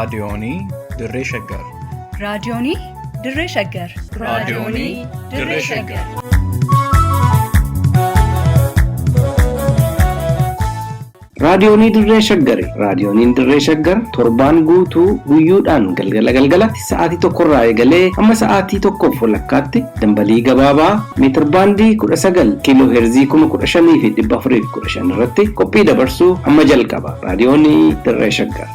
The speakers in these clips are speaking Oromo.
raadiyoonii Dirree Shaggar. raadiyoonii Dirree Shaggar. raadiyoonii Dirree Shaggar. Raadiyoonii Dirree Shaggari. Raadiyooniin Dirree Shaggar torbaan guutuu guyyoodhaan galgalatti sa'aatii tokkorraa eegalee hamma sa'aatii tokkoof walakkaatti dambalii gabaabaa meetir baandii 19 kiiloo heerzii 15,415 irratti qophii dabarsuu amma jalqaba. Raadiyoonii Dirree Shaggar.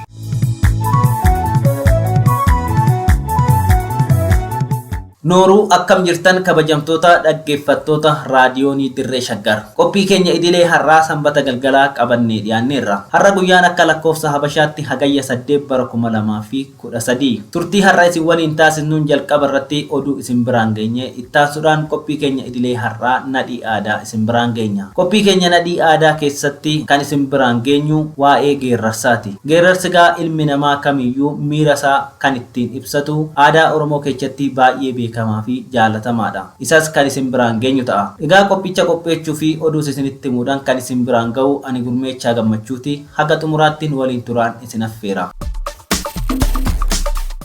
Nooruu akkam jirtan kabajamtoota dhaggeeffattoota raadiyoonii Dirree Shaggar. Qophii keenya idilee har'aa sanbata galgalaa qabannee dhiyaanneerra. Har'a guyyaan akka lakkoofsa Habashaatti hagayya 8/2013. Turtii har'a isin waliin taasisnuun jalqaba irratti oduu isin biraan geenye ittaansuudhaan qophii keenya idilee har'aa nadhii aadaa isin biraan geenya. Qophii keenya nadhii aadaa keessatti kan isin biraan geenyu waa'ee geerrarsaati. Geerrarsigaa ilmi namaa kamiyyuu miira isaa kan ittiin ibsatu aadaa Oromoo keessatti baay'ee beekamaa fi jaalatamaadha. Isas kan isin biraan geenyu ta'a. Egaa qophicha qopheechuu fi oduus isinitti himuudhaan kan isin biraan ga'u ani Gurmeechaa Gammachuuti. Haga xumuraatti waliin turaan isin affeera.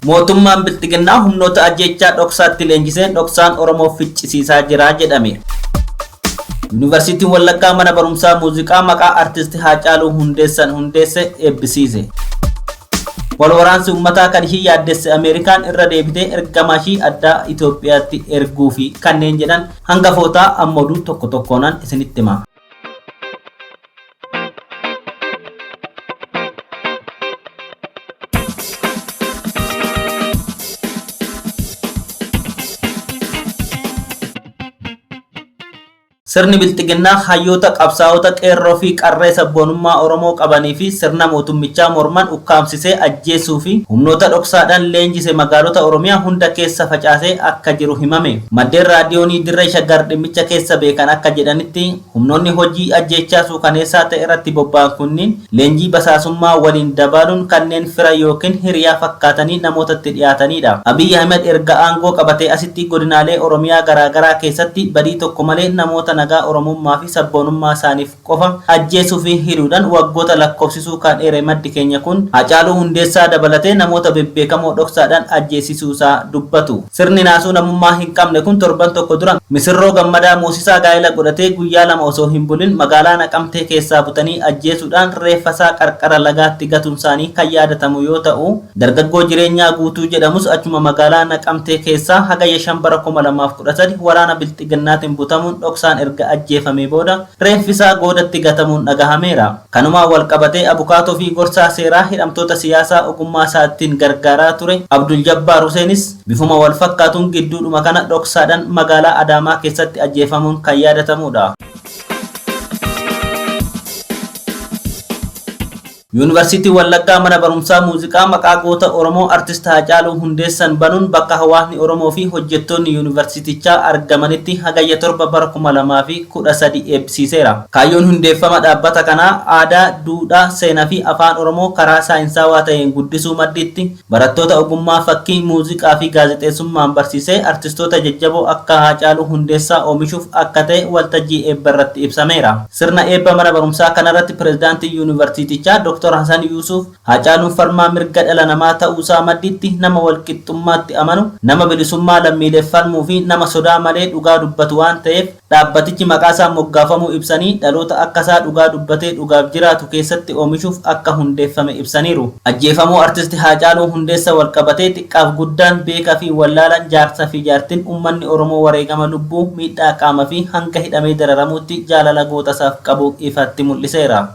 Mootummaan Bilxiginnaa humnoota ajjeechaa dhoksaatti leenjiseen dhoksaan Oromoo ficcisiisaa jira jedhame. Yuunivarsiitiin Wallaggaa mana barumsaa muuziqaa maqaa artisti Haacaaluu Hundeesse eebbisiise. Walwaraansi uummataa kan ishii yaaddesse Ameerikaan irra deebitee ergamaa ishii addaa Itoophiyaatti erguu fi kanneen jedhan hangafootaa amma oduu tokko tokkoonaan isinitti hima. Sirni Bilxiginnaa hayyoota qabsaa'ota qeerroo fi qarree sabboonummaa Oromoo qabanii fi sirna mootummichaa morman ukkaamsisee ajjeesuu fi humnoota dhoksaadhaan leenjise magaalota Oromiyaa hunda keessa facaasee akka jiru himame. Maddeen raadiyoonii Dirree Shaggar dhimmicha keessa beekan akka jedhanitti humnoonni hojii ajjeechaa suukaneessaa ta'e irratti bobba'an kunniin leenjii basaasummaa waliin dabaluun kanneen fira yookiin hiriyaa fakkaatanii namootatti dhiyaatanidha. Abiyyi Ahmed erga aangoo qabatee asitti godinaalee Oromiyaa garaagaraa keessatti badii tokko malee namoota nagaa Oromummaa fi sabboonummaa isaaniif qofa ajjeesuu fi hidhuudhaan waggoota lakkoofsisuu kan dheere maddi keenya kun Haacaaluu Hundeessaa dabalatee namoota bebbeekamoo dhoksaadhaan ajjeesisuu isaa dubbatu. Sirni naasuu namummaa hin qabne kun torban tokko dura Misirroo Gammadaa Moosisaa gaa'ela godhatee guyyaa lama osoo hin bulin magaalaa Naqamtee keessaa butanii ajjeesuudhaan reeffasaa qarqara lagaatti gatuun isaanii kan yaadatamu yoo ta'u, dargaggoo jireenyaa guutuu jedhamus achuma magaalaa Naqamtee keessaa hagayya 5/2013 waraana Bilxiginnaatiin butamuun dhoksaan erga ajjeefamee booda reeffisaa goodatti gatamuun dhagahameera. Kanumaan wal qabatee abukaatoo fi gorsaa seeraa hidhamtoota siyaasaa ogummaa isaatiin gargaaraa ture Abdul Jabbaar Huseenis bifuma wal fakkaatuun gidduudhuma kana dhoksaadhaan magaalaa Adaamaa keessatti ajjeefamuun kan yaadatamudha. Yuunivarsiitii Wallaggaa mana barumsaa muuziqaa maqaa goota Oromoo artist Haacaaluu Hundeessan banuun bakka hawaasni Oromoo fi hojjettoonni yuunivarsiitichaa argamanitti hagayya 7/2013 eebbisiiseera. Kaayyoon hundeeffama dhaabbata kanaa aadaa, duudhaa, seenaa fi afaan Oromoo karaa saayinsaawaa ta'een guddisuu maddiitti barattoota ogummaa fakkii, muuziqaa fi gaazexeessummaan barsiisee artistoota jajjaboo akka Haacaaluu Hundeessaa oomishuuf akka ta'e waltajjii eebba irratti ibsameera. Sirna eebba mana barumsaa kanarratti pireezidaantii yuunivarsiitichaa Dr. Hasan Yusuf Haacaaluun falmaa mirga dhala namaa ta'uusaa maddiitti nama walqixxummaatti amanu, nama bilisummaa lammiileef falmuu fi nama sodaa malee dhugaa dubbatu waan ta'eef dhaabbatichi maqaa isaa moggaafamuu ibsanii dhaloota akkasaa dhugaa dubbatee dhugaaf jiraatu keessatti oomishuuf akka hundeeffame ibsaniiru. Ajjeefamuu artisti Haacaaluu Hundeessa wal qabatee xiqqaaf guddaan beekaa fi wallaalan jaarsaa fi jaartiin uummanni Oromoo wareegama lubbuu, miidhaa qaamaa fi hanga hidhamee dararamuutti jaalala gootasaaf qabu ifatti mul'iseera.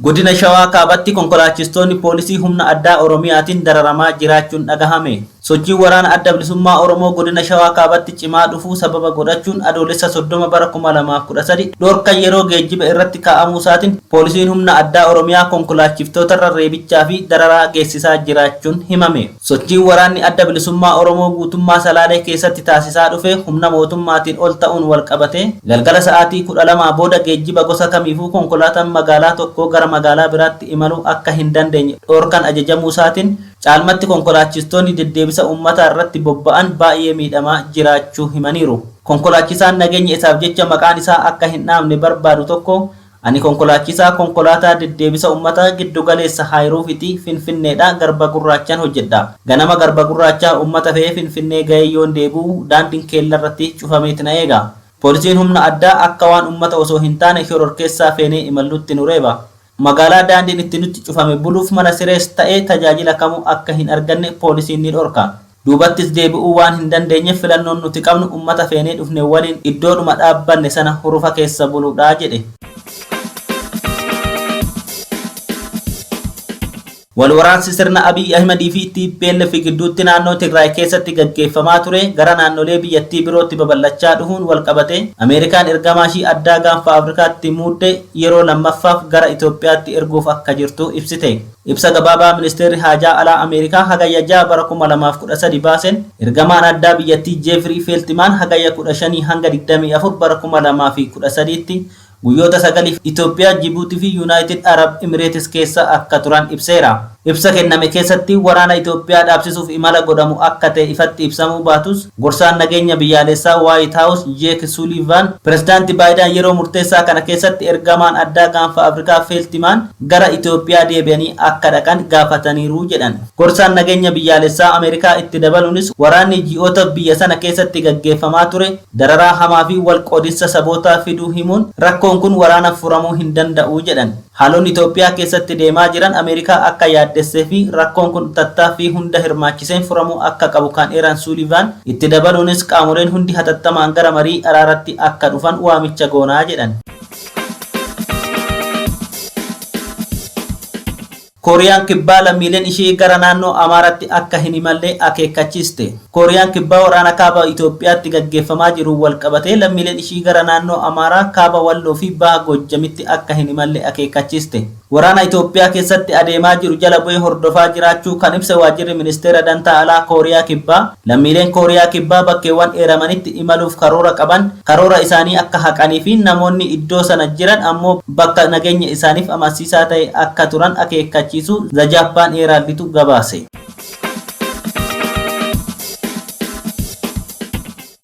Godina Shawaa Kaabaatti konkolaachistoonni poolisii humna addaa Oromiyaatiin dararamaa jiraachuun dhagahame. Sochii waraana adda bilisummaa Oromoo godina Shawaa Kaabaatti cimaa dhufuu sababa godhachuun adoolessa 30/2013 dhorkan yeroo geejjiba irratti kaa'amuu isaatiin poolisiin humna addaa Oromiyaa konkolaachiftootarra reebichaa fi dararaa geessisaa jiraachuun himame. Sochii waraanni adda bilisummaa Oromoo guutummaa Salaalee keessatti taasisaa dhufe humna mootummaatiin ol ta'uun wal qabate galgala sa'aatii 12 booda geejjiba gosa kamiifuu konkolaataan magaalaa tokkoo gara magaalaa biraatti imaluu akka hin dandeenye dhorkan ajajamuu isaatiin caalmatti konkolaachistoonni deddeebisa uummataa irratti bobba'an baay'ee miidhamaa jiraachuu himaniiru. Konkolaachisaan nageenya isaaf jecha maqaan isaa akka hin dhaamne barbaadu tokko Ani konkolaachisaa konkolaataa deddeebisa uummataa giddu galeessa Haayiruufiti Finfinneedha Garba Gurraachaan hojjedha. Ganama Garba Gurraachaa uummata fe'ee Finfinnee ga'ee yoon deebi'u daandiin keellarratti cufameeti na eega. Poolisiin humna addaa akka waan uummata osoo hin taane shororkeessaa feenee imallutti nu reeba. Magaalaa daandiin itti nutti cufame buluuf mana sirees ta'ee tajaajila kamuu akka hin arganne poolisiin ni dhorka. Duubattis deebi'uu waan hin dandeenyeef filannoon nuti qabnu uummata feenee dhufne waliin iddoodhuma dhaabbanne sana hurufa keessa buluudhaa jedhe. Walwaraansi sirna Abiy Ahmedii fi TPLF gidduutti naannoo Tigraay keessatti gaggeeffamaa ture gara naannolee biyyattii birootti babal'achaa dhufuun walqabate Ameerikaan ergamaa ishii addaa gaanfa Afrikaatti muudde yeroo lammaffaaf gara Itoophiyaatti erguuf akka jirtu ibsite. Ibsa gabaabaa ministeerri haajaa alaa Ameerikaa hagayya 6 bara 2013 baasen ergamaan addaa biyyattii Jeffrey Feltman hagayya 15 hanga 24 bara 2013tti guyyoota 9 Itoophiyaa, Djibouti fi United Arab Emirates keessa akka turan ibseera. Ibsa kenname keessatti waraana Itoophiyaa dhaabsisuuf imala godhamu akka ta'e ifatti ibsamuu baatus gorsaan nageenya biyyaalessaa White House Jake Sullivan pirezidaanti Baayiden yeroo murteessaa kana keessatti ergamaan addaa gaanfa Afrikaa Feltman gara Itoophiyaa deebi'anii akka dhaqan gaafataniiru jedhan. Gorsaan nageenya biyyaalessaa Ameerikaa itti dabaluunis waraanni ji'oota biyya sana keessatti gaggeeffamaa ture dararaa hamaa fi walqoodinsa sabootaa fiduu himuun rakkoon kun waraana furamuu hin danda'u jedhan. Haalonni Itoophiyaa keessatti deemaa jiran Ameerikaa akka yaaddessee fi rakkoon kun tattaaffii hunda hirmaachiseen furamuu akka qabu kan eeran Sullivan itti dabaluunis qaamoleen hundi hatattamaan gara marii araaratti akka dhufan waamicha goonaa jedhan. Kooriyaan kibbaa lammiileen ishee gara naannoo Amaaraatti akka hin imalle akeekkachiiste. Kooriyaan kibbaa waraana kaaba Itoophiyaatti gaggeeffamaa jiru walqabatee lammiileen ishee gara naannoo Amaaraa kaaba Walloo fi Baha Gojjamitti akka hin imalle akeekkachiiste. Waraana Itoophiyaa keessatti adeemaa jiru jala bu'ee hordofaa jiraachuu kan ibsa waajjirri ministeera dantaa alaa Kooriyaa kibbaa lammiileen Kooriyaa kibbaa bakkeewwan eeramanitti imaluuf karoora qaban karoora isaanii akka haqanii fi namoonni iddoo sana jiran ammoo bakka nageenya isaaniif amansiisaa ta'e akka turan akeekkachiisu The Japan Heralditu gabaase.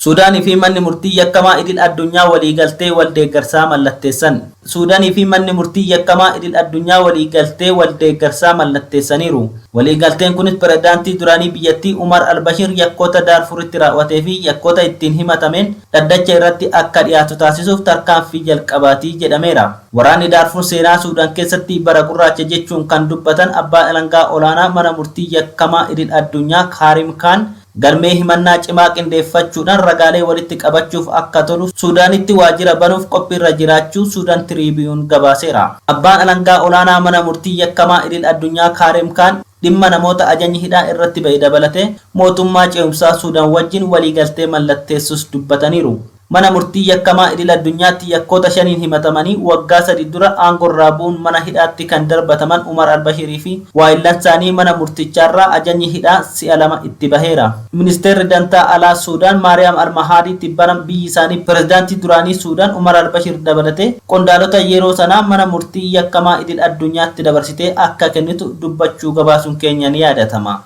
Suudaanii fi manni murtii yakkamaa idil addunyaa waliigaltee waldeeggarsaa mallatteessan. Suudaanii fi manni murtii yakkamaa idil addunyaa waliigaltee waldeeggarsaa mallatteessaniiru. Waliigalteen kunis pirezidaantii duraanii biyyattii Umar al-Bashir yakkoota Daarfuritti raawwatee fi yakkoota ittiin himatameen dhaddacha irratti akka dhiyaatu taasisuuf tarkaanfii jalqabaatii jedhameera. Waraanni Daarfur seenaa Suudaan keessatti bara gurraacha jechuun kan dubbatan abbaan alangaa olaanaa mana murtii yakkamaa idil addunyaa Karim Khan galmee himannaa cimaa qindeeffachuudhaan ragaalee walitti qabachuuf akka tolu Suudaanitti waajjira banuuf qophiirra jiraachuu Suudaan Tribune gabaaseera. Abbaan alangaa olaanaa mana murtii yakkamaa idil addunyaa Karim Khan dhimma namoota ajajni hidhaa irratti ba'e dabalatee mootummaa ce'umsaa Suudaan wajjin waliigaltee mallatteessus dubbataniiru. Mana murtii yakkamaa idil addunyaatti yakkoota 5 himatamanii waggaa 3 dura aangorraa bu'uun mana hidhaatti kan darbataman Umar al-Bashirii fi waayillan isaanii mana murtichaarraa ajajni hidhaa si'a 2 itti baheera. Ministeerri dantaa alaa Suudaan Maariyaam al-Mahadii tibbana biyyi isaanii pirezidaantii duraanii Suudaan Umar al-Bashir dabalatee qondaalota yeroo sanaa mana murtii yakkamaa idil addunyaatti dabarsitee akka kennitu dubbachuu gabaasuun keenya ni yaadatama.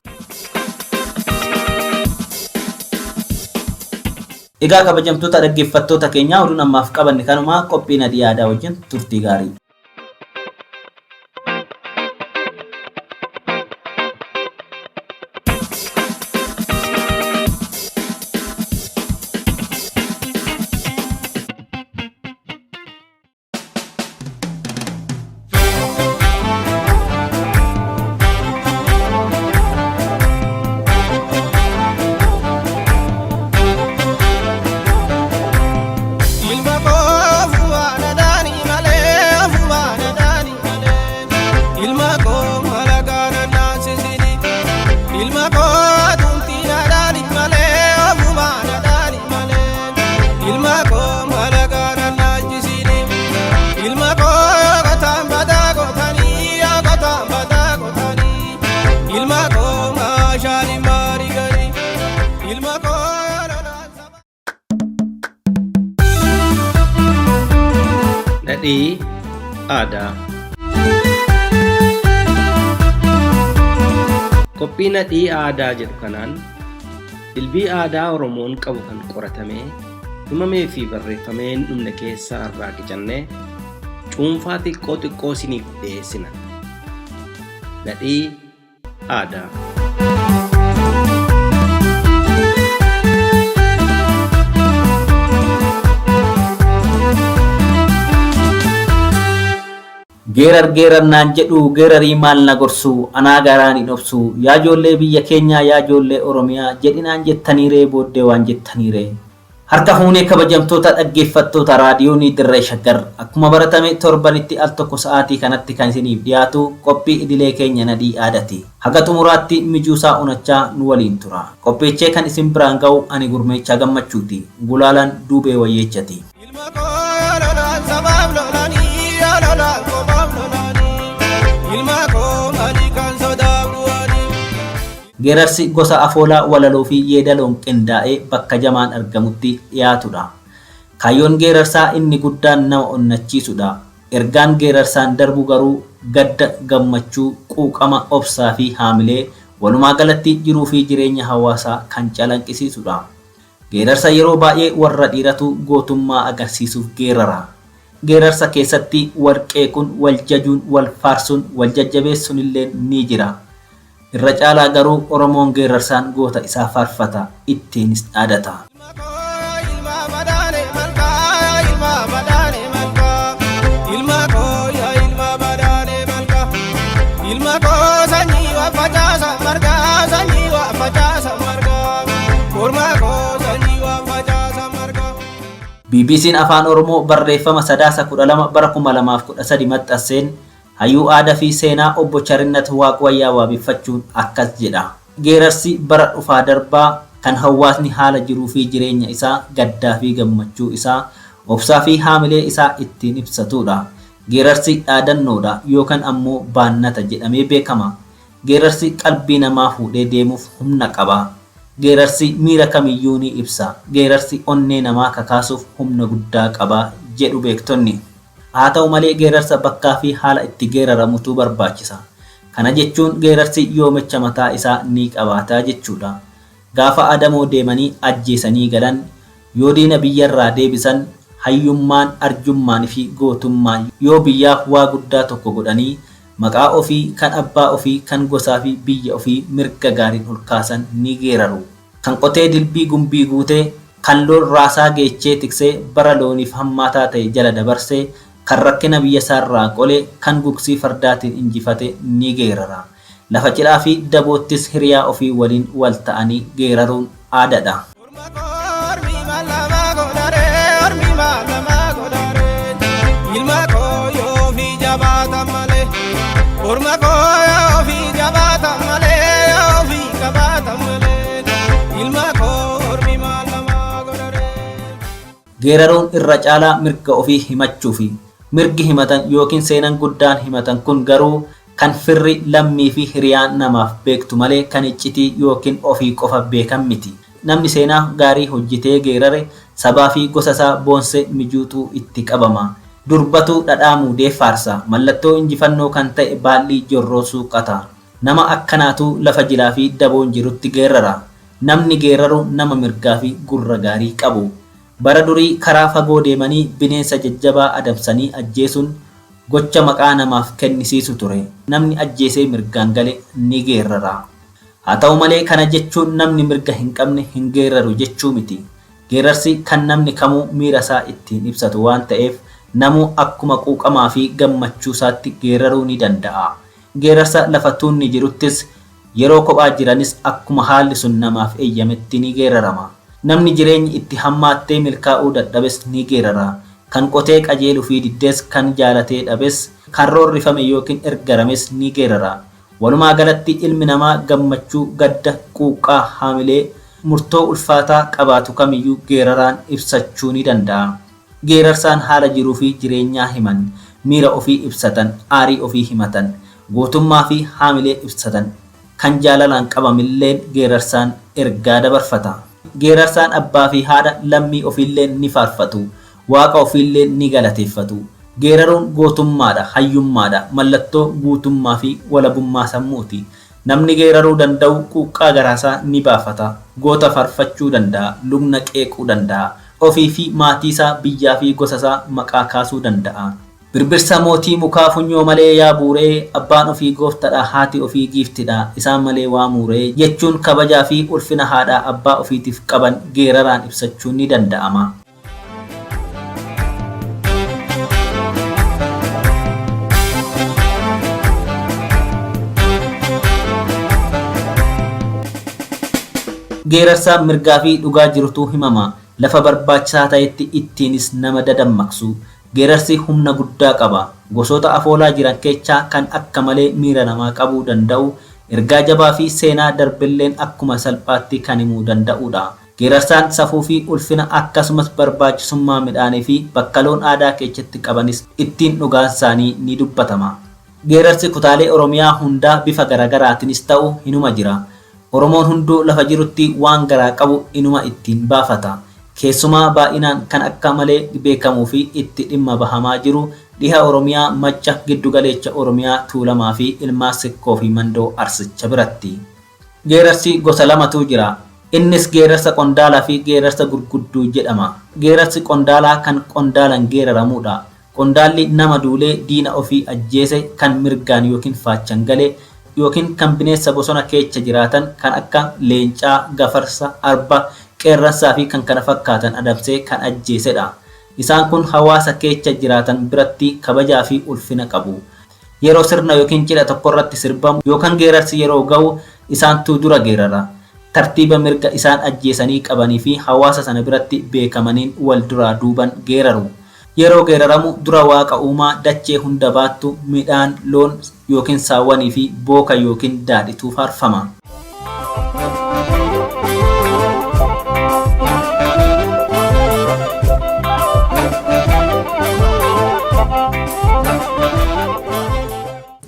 Egaa kabajamtoota dhaggeeffattoota keenyaa oduun ammaaf qabanne kanuma qophiin adii aadaa wajjin turtii gaarii. Nadhii aadaa. Qophii nadhii aadaa jedhu kanaan dilbii aadaa Oromoon qabu kan qoratamee himamee fi barreeffamee hin dhumne keessaa irraa qicannee cuunfaa xiqqoo xiqqoo isiniif dhiyeessina. Nadhii aadaa. Geerar naan jedhu geerarii maal na gorsu anaa garaan hin obsu yaa ijoollee biyya keenyaa yaa ijoollee Oromiyaa jedhinaan jettaniiree booddee waan jettaniiree. Harka fuunee kabajamtoota dhaggeeffattoota raadiyoonii Dirree Shaggar akkuma baratame torbanitti al tokko sa'aatii kanatti kan isiniif dhiyaatu qophii idilee keenya nadhii aadaati. Haga xumuraatti mijuusaa unachaa nu waliin tura. Qopheechee kan isin biraan ga'u ani Gurmeechaa Gammachuuti. Gulaalaan Duubee Wayyeechati. Geerarsi gosa afoolaa walaloo fi yeedaloon qindaa'ee bakka jamaan argamutti dhiyaatudha. Kaayyoon geerarsaa inni guddaan nama onnachiisudha. Ergaan geerarsaan darbu garuu gadda, gammachuu, quuqama, obsaa fi haamilee walumaa galatti jiruu fi jireenya hawaasaa kan calanqisiisudha. Geerarsa yeroo baay'ee warra dhiiratu gootummaa agarsiisuuf geerara. Geerarsa keessatti warqee kun wal jajuun, wal faarsuun, wal jajjabeessuun illee ni jira. Irra caalaa garuu Oromoon geerarsaan goota isaa faarfata, ittiinis dhaadata. BBC'n Afaan Oromoo barreeffama sadaasa 12 bara 2013 maxxanseen hayyuu aadaa fi seenaa obbo Charinnat Waaqwayyaa waabeffachuun akkas jedha. Geerarsi bara dhufaa darbaa kan hawaasni haala jiruu fi jireenya isaa, gaddaa fi gammachuu isaa, obsaa fi haamilee isaa ittiin ibsatudha. Geerarsi dhaadannoodha yookaan ammoo baannata jedhamee beekama. Geerarsi qalbii namaa fuudhee deemuuf humna qaba. Geerarsi miira kamiyyuu ni ibsa. Geerarsi onnee namaa kakaasuuf humna guddaa qaba jedhu beektonni. Haa ta'u malee geerarsa bakkaa fi haala itti geeraramutu barbaachisa. Kana jechuun geerarsi yoomicha mataa isaa ni qabaata jechuudha. Gaafa adamoo deemanii ajjeesanii galan, yoo diina biyyarraa deebisan, hayyummaan, arjummaan fi gootummaan yoo biyyaaf waa guddaa tokko godhanii maqaa ofii, kan abbaa ofii, kan gosaa fi biyya ofii mirga gaariin ol kaasan ni geeraru. Kan qotee dilbii gumbii guutee, kan loon raasaa geechee tiksee bara looniif hammaataa ta'e jala dabarsee, kan rakkina biyya isaarraa qolee, kan gugsii fardaatiin injifate ni geerara. Lafa cidhaa fi daboottis hiriyaa ofii waliin wal ta'anii geeraruun aadaadha. Geeraruun irra caalaa mirga ofii himachuufi. Mirgi himatan yookiin seenan guddaan himatan kun garuu kan firri, lammii fi hiriyaan namaaf beektu malee kan iccitii yookiin ofii qofa beekan miti. Namni seenaa gaarii hojjetee geerare sabaa fi gosa isaa boonsee mijuutu itti qabama. Durbatu dhadhaa muudee faarsa. Mallattoo injifannoo kan ta'e baallii jorroo suuqata. Nama akkanaatu lafa jilaa fi daboon jirutti geerara. Namni geeraru nama mirgaa fi gurra gaarii qabu. Bara durii karaa fagoo deemanii bineensa jajjabaa adamsanii ajjeesuun gocha maqaa namaaf kennisiisu ture. Namni ajjeesee mirgaan gale ni geerara. Haa ta'u malee kana jechuun namni mirga hin qabne hin geeraru jechuu miti. Geerarsi kan namni kamuu miira isaa ittiin ibsatu waan ta'eef namuu akkuma quuqamaa fi gammachuu isaatti geeraruu ni danda'a. Geerarsa lafa tuunni jiruttis yeroo kophaa jiranis akkuma haalli sun namaaf eeyyametti ni geerarama. Namni jireenyi itti hammaattee milkaa'uu dadhabes ni geerara. Kan qotee qajeeluu fi diddees, kan jaalatee dhabes, kan roorrifame yookiin ergarames ni geerara. Walumaa galatti ilmi namaa gammachuu, gadda, quuqqaa, haamilee, murtoo ulfaataa qabaatu kamiyyuu geeraraan ibsachuu ni danda'a. Geerarsaan haala jiruu fi jireenyaa himan, miira ofii ibsatan, aarii ofii himatan, gootummaa fi haamilee ibsatan, kan jaalalaan qabamillee geerarsaan ergaa dabarfata. Geerarsaan abbaa fi haadha lammii ofiillee ni faarfatu. Waaqa ofiillee ni galateeffatu. Geeraruun gootummaadha, hayyummaadha, mallattoo guutummaa fi walabummaa sammuuti. Namni geeraruu danda'u quuqqaa garaasaa ni baafata. Goota faarfachuu danda'a, lubna qeequu danda'a. Ofii fi maatii isaa, biyyaa fi gosa isaa maqaa kaasuu danda'a. Birbirsa mootii mukaa funyoo malee yaa buuree abbaan ofii gooftadha haati ofii giiftidha isaan malee waa muuree jechuun kabajaa fi ulfina haadha abbaa ofiitiif qaban geeraraan ibsachuun ni danda'ama. Geerarsa mirgaa fi dhugaa jirutu himama. Lafa barbaachisaa ta'etti ittiinis nama dadammaqsu. Geerarsi humna guddaa qaba. Gosoota afoolaa jiran keessaa kan akka malee miira namaa qabuu danda'u, ergaa jabaa fi seenaa darbilleen akkuma salphaatti kan himuu danda'udha. Geerarsaan safuu fi ulfina akkasumas barbaachisummaa midhaanii fi bakkaloon aadaa keessatti qabanis ittiin dhugaan isaanii ni dubbatama. Geerarsi kutaalee Oromiyaa hundaa bifa garagaraatiinis ta'u hinuma jira. Oromoon hunduu lafa jirutti waan garaa qabu inuma ittiin baafata. Keessumaa baay'inaan kan akka malee beekamuu fi itti dhimma bahamaa jiru dhiha Oromiyaa Macha giddugaleecha Oromiyaa Tuulamaa fi Ilmaa Sikkoo fi Mandoo Arsicha biratti. Geerarsi gosa lamatu jira. Innis geerarsa qondaalaa fi geerarsa gurgudduu jedhama. Geerarsi qondaalaa kan qondaalaan geeraramudha. Qondaalli nama duulee diina ofii ajjeese kan mirgaan yookiin faachan galee yookiin kan bineensa bosona keessa jiraatan kan akka leencaa, gafarsa, arba, qeerransaa fi kan kana fakkaatan adamsee kan ajjeesedha. Isaan kun hawaasa keessa jiraatan biratti kabajaa fi ulfina qabu. Yeroo sirna yookiin cidha tokko irratti sirbamu yookaan geerarsi yeroo ga'u isaantu dura geerara. Tartiiba mirga isaan ajjeesanii qabanii fi hawaasa sana biratti beekamaniin wal duraa duuban geeraru. Yeroo geeraramu dura waaqa uumaa dachee hunda baattu midhaan, loon yookiin saawwanii fi booka yookiin daadhitu faarfama.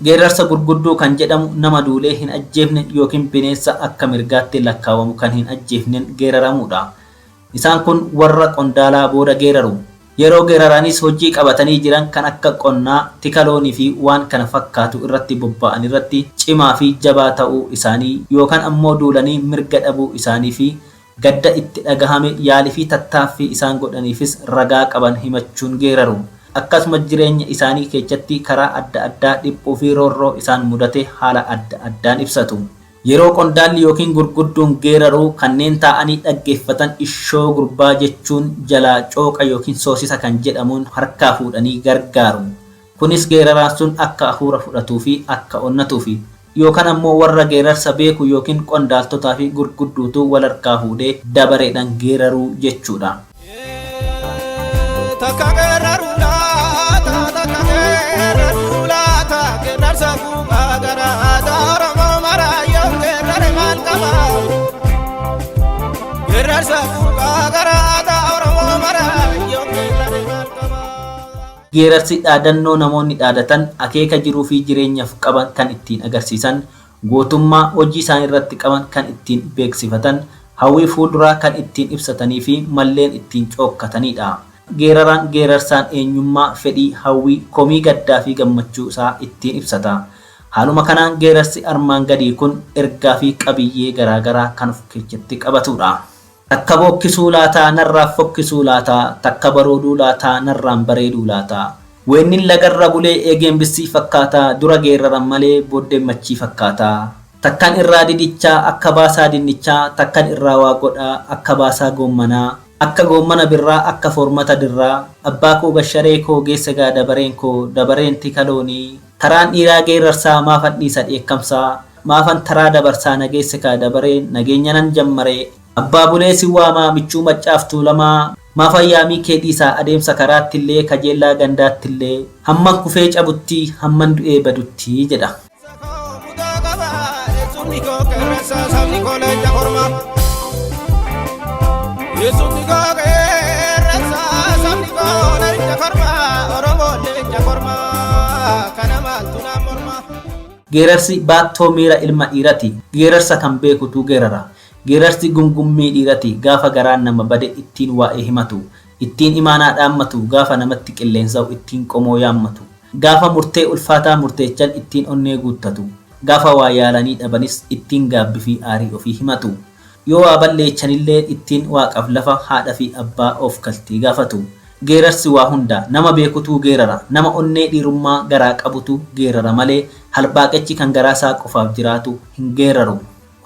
Geerarsa gurgudduu kan jedhamu nama duulee hin ajjeefne yookiin bineensa akka mirgaatti lakkaawamu kan hin ajjeefneen geeraramudha. Isaan kun warra qondaalaa booda geeraru. Yeroo geeraraanis hojii qabatanii jiran kan akka qonnaa, tika loonii fi waan kana fakkaatu irratti bobba'an irratti cimaa fi jabaa ta'uu isaanii yookaan ammoo duulanii mirga dhabuu isaanii fi gadda itti dhagahame yaalii fi tattaaffii isaan godhaniifis ragaa qaban himachuun geeraru. Akkasuma jireenya isaanii keessatti karaa adda addaa dhiphuu fi roorroo isaan mudate haala adda addaan ibsatu. Yeroo qondaalli yookiin gurgudduun geeraruu kanneen taa'anii dhaggeeffatan ishoo gurbaa jechuun jalaa cooqa yookiin soosisa kan jedhamuun harkaa fuudhanii gargaaru. Kunis geeraraan sun akka hafuura fudhatuu fi akka onnatuufi yookaan ammoo warra geerarsa beeku yookiin qondaaltotaa fi gurgudduutu wal harkaa fuudhee dabareedhaan geeraruu jechuudha. Geerarsi dhaadannoo namoonni dhaadatan akeeka jiruu fi jireenyaaf qaban kan ittiin agarsiisan, gootummaa hojii isaan irratti qaban kan ittiin beeksifatan, hawwii fuulduraa kan ittiin ibsatanii fi malleen ittiin cookkatanidha. Geeraraan geerarsaan eenyummaa, fedhii, hawwii, komii gaddaa fi gammachuu isaa ittiin ibsata. Haaluma kanaan geerarsi armaan gadii kun ergaa fi qabiyyee garaagaraa kan of keessatti qabatudha. Takka bokkisuu laataa narraa fokkisuu laataa, takka barooduu laataa narraan bareeduu laataa. Weennin lagarra bulee eegeen bissii fakkaataa, dura geeraran malee booddeen machii fakkaataa. Takkan irraa didichaa akka baasaa dinnichaa, takkan irraa waa godhaa akka baasaa goommanaa. Akka goommana birraa akka formata dirraa, abbaa koo gasharee koo geesse gaa dabareen koo, dabareen tika loonii. Taraan dhiiraa geerarsaa maafan dhiisa dheekkamsaa, maafan taraa dabarsaa nageesse kaa dabareen nageenya nan jammaree. Abbaa bulee si waamaa michuu maccaaf tuulamaa, maafan yaamii kee dhiisaa adeemsa karaattillee kajeellaa gandaattillee, hamman kufee cabuttii hamman du'ee baduttii jedha. Geerarsi baattoo miira ilma dhiirati. Geerarsa kan beekutu geerara. Geerarsi gungummii dhiirati. Gaafa garaan nama bade ittiin waa'ee himatu, ittiin imaanaa dhaammatu, gaafa namatti qilleensa'u ittiin qomoo yaammatu, gaafa murtee ulfaataa murteechan ittiin onnee guuttatu, gaafa waa yaalanii dhabanis ittiin gaabbii fi aarii ofii himatu. Yoo waa balleechanillee ittiin waaqaaf lafa haadha fi abbaa of kaltii gaafatu. geerarsi waa hunda nama beekutu geerara nama onnee dhiirummaa garaa qabutu geerara malee halbaaqechi kan garaasaa qofaaf jiraatu hin geeraru.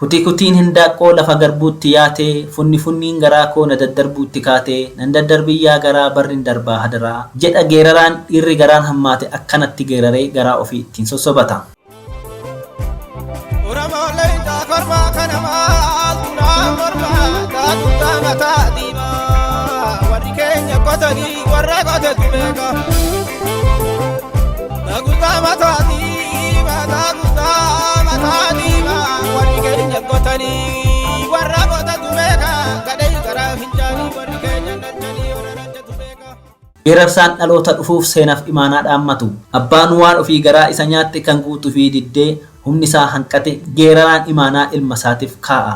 Kutiin hindaaqqoo lafa garbuutti yaatee funniin garaa koo na daddarbuutti kaatee nan daddarbiyyaa garaa barrin darbaa hadaraa jedha geeraraan dhiirri garaan hammaate akkanatti geeraree garaa ofii ittiin sossobata. Geerarsaan dhaloota dhufuuf seenaaf imaanaa dhaammatu abbaan waan ofii garaa isa nyaatte kan guutuu fi diddee humni isaa hanqate geeraraan imaanaa ilma isaatiif kaa'a.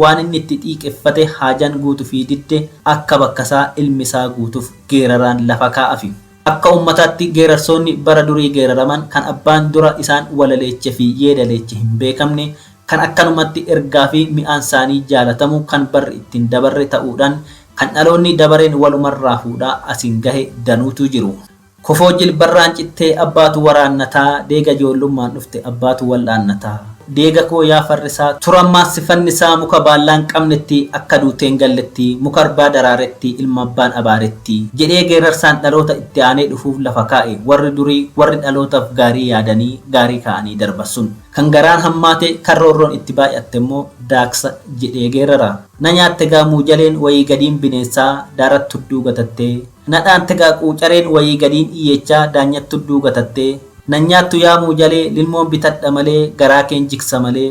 Waan inni itti xiiqeffate haajaan guutuu fi didde akka bakkasaa ilmi isaa guutuuf geeraraan lafa kaa'afi. Akka ummataatti geerarsoonni bara durii geeraraman kan abbaan dura isaan walaleeche fi yeedaleeche hin beekamne kan akkanumatti ergaa fi mi'aan isaanii jaalatamu kan barri ittiin dabarre ta'uudhaan kan dhaloonni dabareen walumarraa fuudhaa asiin gahe danuutu jiru. Kofoo jilbarraan cittee abbaatu waraannataa deega ijoollummaan dhufte abbaatu wal'aannataa. Deega koo yaa farrisaa turammaas sifannisaa muka baallaan qabnetti akka duuteen galletti muka arbaa daraaretti ilma abbaan abaaretti jedhee geerarsaan dhaloota itti aanee dhufuuf lafa kaa'e warri durii warri dhalootaaf gaarii yaadanii gaarii kaa'anii darbasun kan garaan hammaate kan roorroon itti baay'atte immoo daaksa jedhee geerara. Na nyaatte gaa muujaleen wayii gadiin bineensaa daaratti hudduu gatattee na dhaante gaa quucareen wayii gadiin iyyechaa daanyatti hudduu gatattee nan nyaattu yaa muujalee lilmoon bitadha malee garaa keen jiksa malee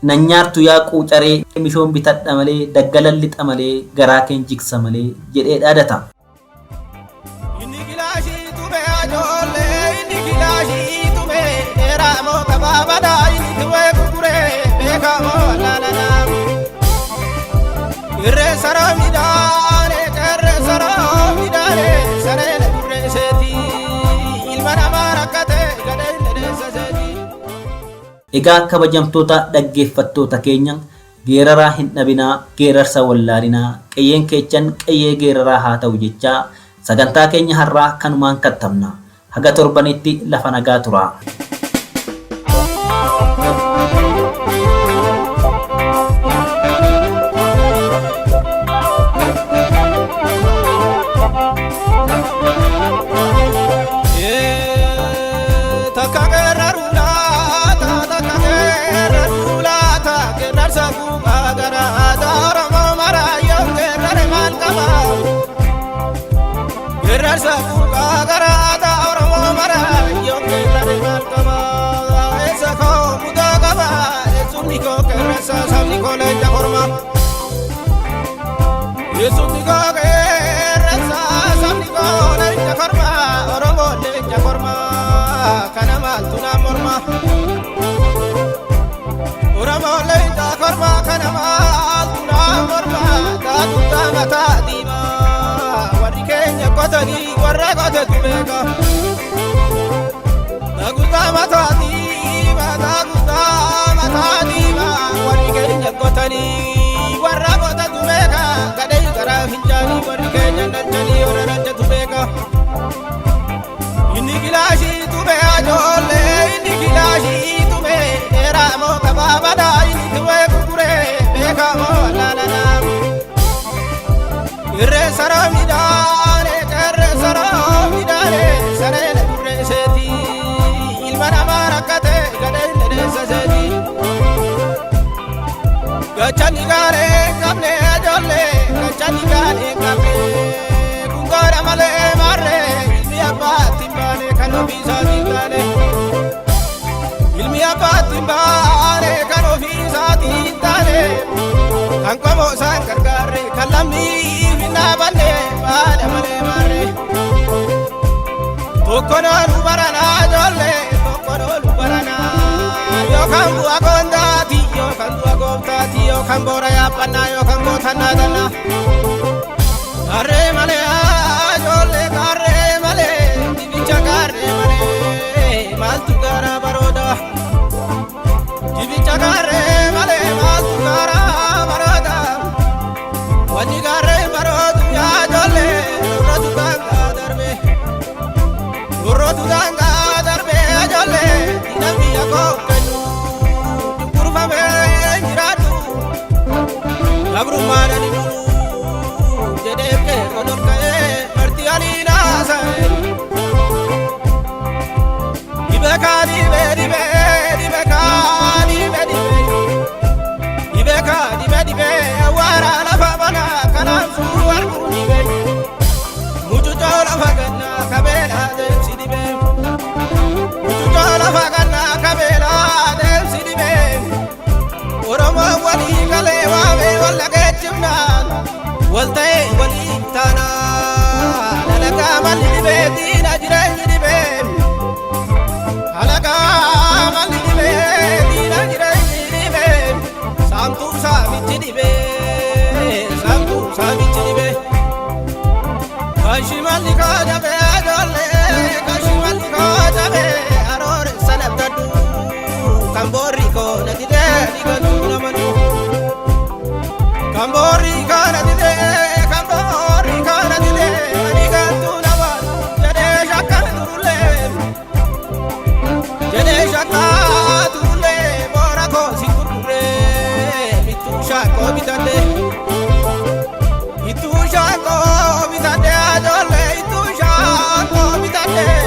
nan nyaattu yaa quucaree mishoon bitadha malee daggalan lixa malee garaa keen jiksa malee jedhee dhaadata. Egaa kabajamtoota dhaggeeffattoota keenya geeraraa hin dhabinaa geerarsa wallaalinaa qeyyeen keechan qeyyee geeraraa haa ta'u jechaa sagantaa keenya har'aa kanumaan kattamna haga torbanitti lafa nagaa tura. Wani garre barodu ya jole rotu walta'ee waliin taana halagaa malli dhibee diina jireenyi dhibee halagaa malli dhibee diina jireenyi dhibee saamtuu saamichi dhibee saamtuu saamichi dhibee kashi malli kaadabee ajoollee kashi malli kaadabee aroore sanabdaddu kan boorri koona didee dhigantuu namanu kan boorri kaana didee kan boorri kaana didee dhigantuu namanu jedhee shakkana turullee jedhee shakkaa turullee boora koosi gurguree bittuu shakkoo bitadhee ittuu shakkoo bitadhee ajoollee ittuu shakkoo bitadhee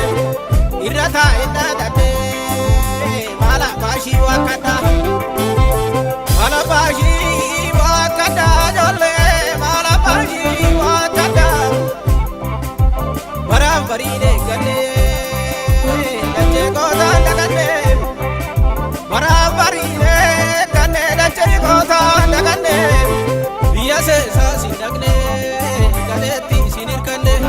irra taa'ee dhaadhadhee maala baashii wakkadha maala baashii wakkadha ajoollee maala baashii wakkadha waraab bariidee gannee dachee gootaan dhaqannee waraab bariidee gannee dachee gootaan dhaqannee biyya seesaa sin dhaqnee galeetti sin hirkannee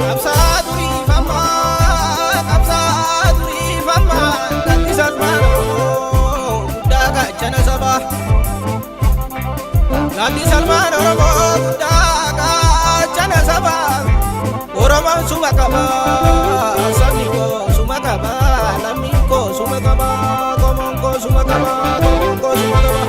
qabsaa durii fammaa galli salmaan oromoo guddaa gaachana sabaa galli salmaan oromoo guddaa gaachana sabaa oromoon suma qabaa sabni koo suma qabaa lammiin koo suma qabaa qomoon koo suma qabaa qomoon koo suma qabaa.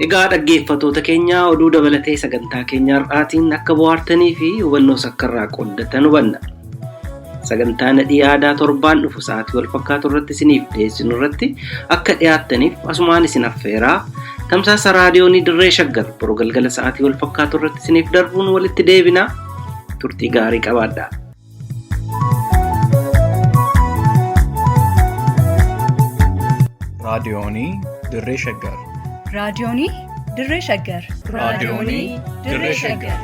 Egaa dhaggeeffattoota keenya oduu dabalatee sagantaa keenya har'aatiin akka bohaartanii fi hubannoo sakkarraa qooddatan hubanna. Sagantaa nadhii aadaa torbaan dhufu sa'aatii wal fakkaatu irratti isiniif dhiyeessinu irratti akka dhiyaattaniif asumaan isin affeeraa. Tamsaasa raadiyoonii Dirree Shaggar boruu galgala sa'aatii wal fakkaatu irratti isiniif darbuun walitti deebina. Turtii gaarii qabaadhaa. raadiyoonii Dirree Shaggar. raadiyoonii Dirree Shaggar. raadiyoonii Dirree Shaggar.